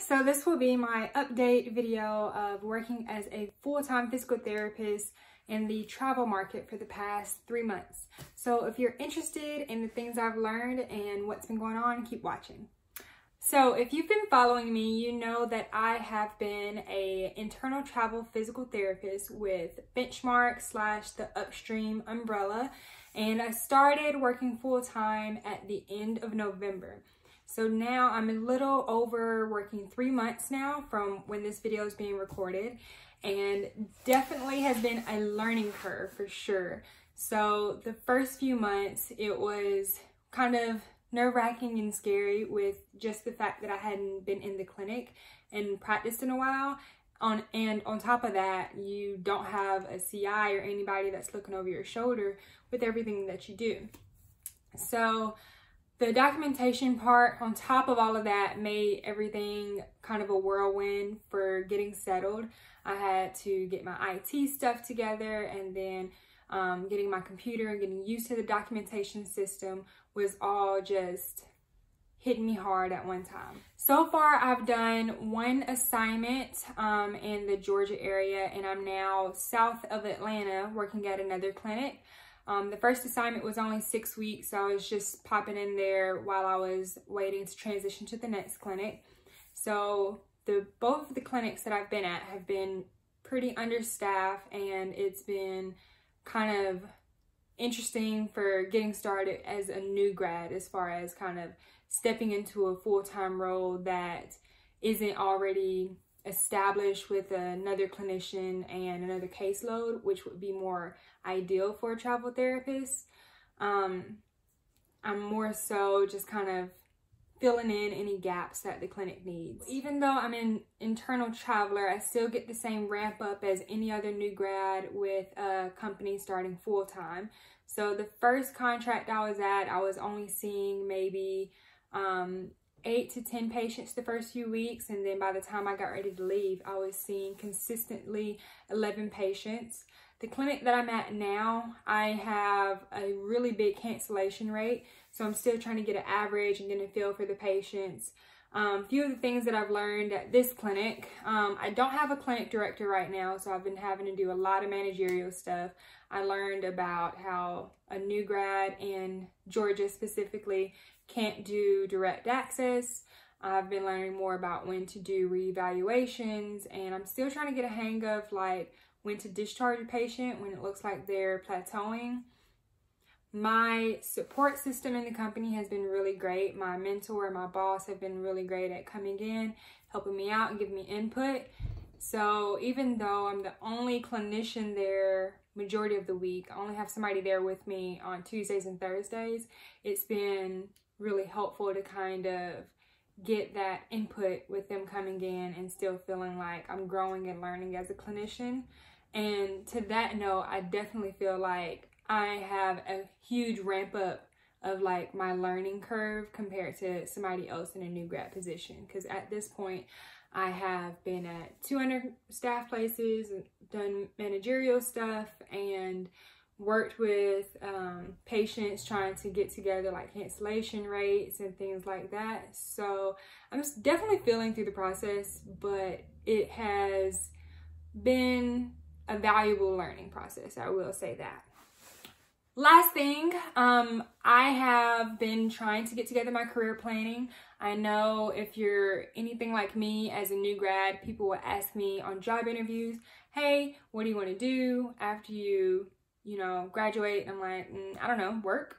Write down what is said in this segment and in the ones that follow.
so this will be my update video of working as a full-time physical therapist in the travel market for the past 3 months. So if you're interested in the things I've learned and what's been going on, keep watching. So if you've been following me, you know that I have been an internal travel physical therapist with Benchmark / the Upstream umbrella, and I started working full-time at the end of November. So now I'm a little over working 3 months now from when this video is being recorded, and definitely has been a learning curve for sure. So the first few months it was kind of nerve-wracking and scary with just the fact that I hadn't been in the clinic and practiced in a while. And on top of that, you don't have a CI or anybody that's looking over your shoulder with everything that you do. So the documentation part on top of all of that made everything kind of a whirlwind for getting settled. I had to get my IT stuff together, and then getting my computer and getting used to the documentation system was all just hitting me hard at one time. So far, I've done 1 assignment in the Georgia area, and I'm now south of Atlanta working at another clinic. The first assignment was only 6 weeks, so I was just popping in there while I was waiting to transition to the next clinic. So both of the clinics that I've been at have been pretty understaffed, and it's been kind of interesting for getting started as a new grad, as far as kind of stepping into a full-time role that isn't already established with another clinician and another caseload, which would be more ideal for a travel therapist. I'm more so just kind of filling in any gaps that the clinic needs. Even though I'm an internal traveler, I still get the same ramp up as any other new grad with a company starting full-time. So the first contract I was at, I was only seeing maybe 8 to 10 patients the first few weeks, and then by the time I got ready to leave, I was seeing consistently 11 patients. The clinic that I'm at now, I have a really big cancellation rate, so I'm still trying to get an average and get a feel for the patients. A few of the things that I've learned at this clinic, I don't have a clinic director right now, so I've been having to do a lot of managerial stuff. I learned about how a new grad in Georgia specifically can't do direct access. I've been learning more about when to do reevaluations, and I'm still trying to get a hang of like when to discharge a patient when it looks like they're plateauing. My support system in the company has been really great. My mentor and my boss have been really great at coming in, helping me out and giving me input. So even though I'm the only clinician there majority of the week, I only have somebody there with me on Tuesdays and Thursdays, it's been really helpful to kind of get that input with them coming in and still feeling like I'm growing and learning as a clinician. And to that note, I definitely feel like I have a huge ramp up of like my learning curve compared to somebody else in a new grad position, because at this point I have been at 200 staff places, done managerial stuff, and worked with patients trying to get together like cancellation rates and things like that. So I'm just definitely feeling through the process, but it has been a valuable learning process, I will say that. Last thing, I have been trying to get together my career planning. I know if you're anything like me as a new grad, people will ask me on job interviews, hey, what do you want to do after you graduate? And I'm like, I don't know, work.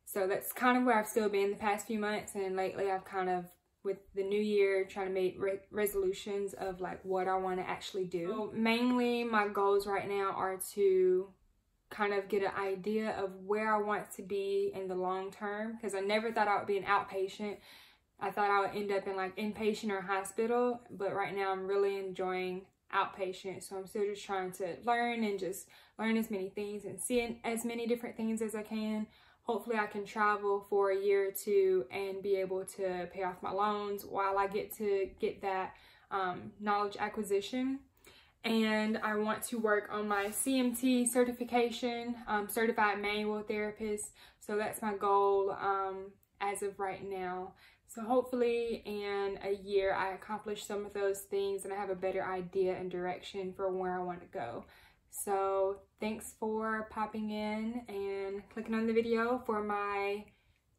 So that's kind of where I've still been the past few months, and lately I've kind of, with the new year, trying to make resolutions of like what I want to actually do. So mainly my goals right now are to kind of get an idea of where I want to be in the long term, because I never thought I would be an outpatient. I thought I would end up in like inpatient or hospital, but right now I'm really enjoying outpatient. So I'm still just trying to learn and just learn as many things and see as many different things as I can. Hopefully I can travel for a year or two and be able to pay off my loans while I get to get that knowledge acquisition. And I want to work on my CMT certification, certified manual therapist. So that's my goal as of right now. So hopefully in a year I accomplish some of those things and I have a better idea and direction for where I want to go. So thanks for popping in and clicking on the video for my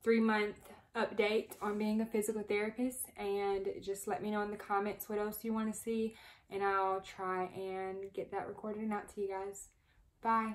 3-month update on being a physical therapist, and just let me know in the comments what else you want to see and I'll try and get that recorded and out to you guys. Bye.